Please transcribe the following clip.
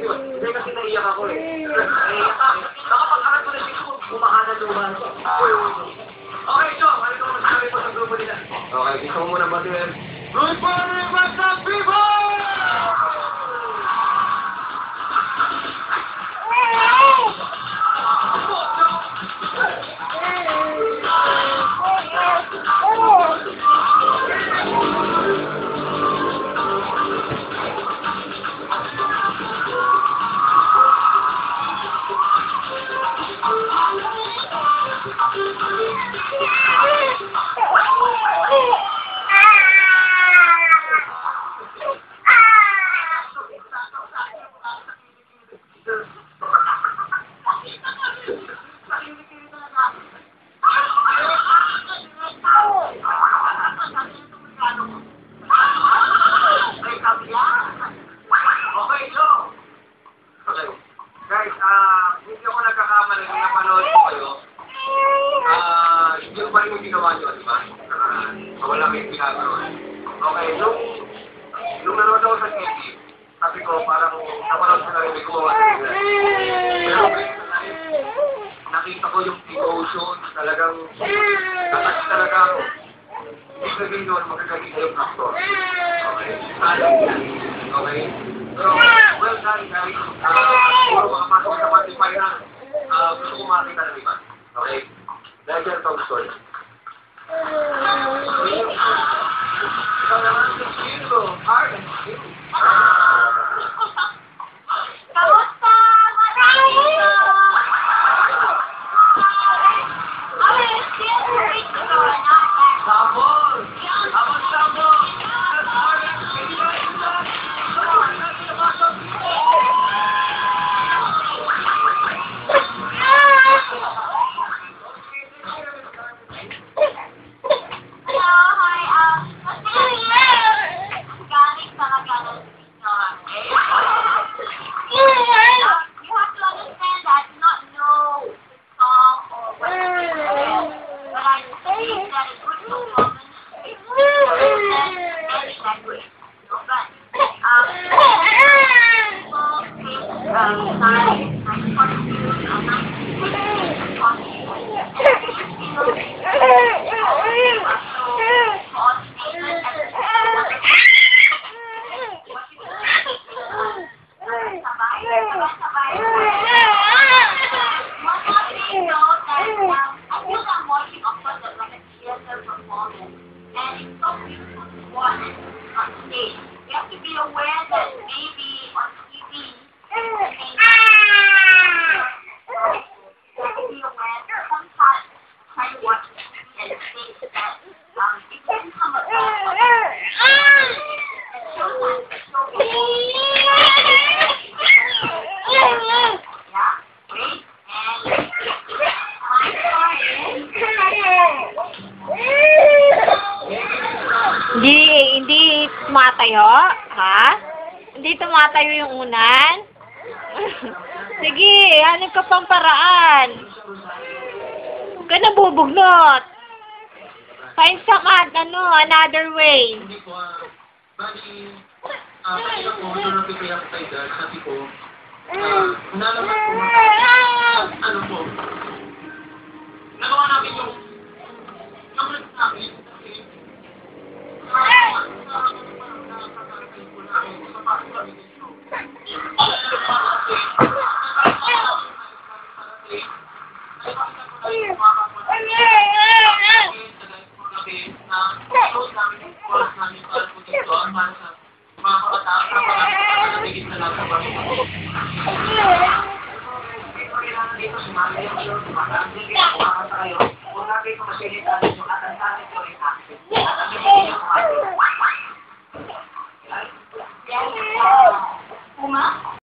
yun. Hindi kasi naiyak ako eh. Naiyak ka. Nakapag-aral ko na siya, bumahanan luman. Okay, so, ano ko masasabi po sa grupo nila? Okay, gusto mo muna ba din? Good morning, Basta People! Guys, hindi ako nagkakamali kung napanood ko kayo. Yung ba yung ginawa nyo, di ba? Wala kayong ginagawa. Okay, nung nanood ako sa TV, sabi ko parang napanood ko na rin may gumawa sa nila. Pero nakita ko yung devotion, talagang natouch talaga ako. Hindi sabihin doon magagaling na yung actor. Okay? Okay? So, well done guys. Puro makapasok sa Spotify na. Gusto ko makakita ng iba. Okay? Dahil yan itong story. Ikaw naman si Chico. Art. Kamusta? Marami! Sabon! Sabon, sabon! And it's so beautiful to watch on stage. You have to be aware that maybe on TV, you have to be aware that sometimes try to watch it and think that it can come across and sometimes it's so yeah, wait, and I'm sorry. Hindi tumatayo? Ha? Hindi tumatayo yung unan? Sige, hanap ka pang paraan. Huwag ka nabubugnot. Find some another way. Hindi ko, bali, kasi ako, nung napipaya ko kayo dahil, sabi ko, nalaman ko, ano po, nagawa namin yung namin, dito, sumali yung mga kayo, kung natin kung masilita yung atas-atas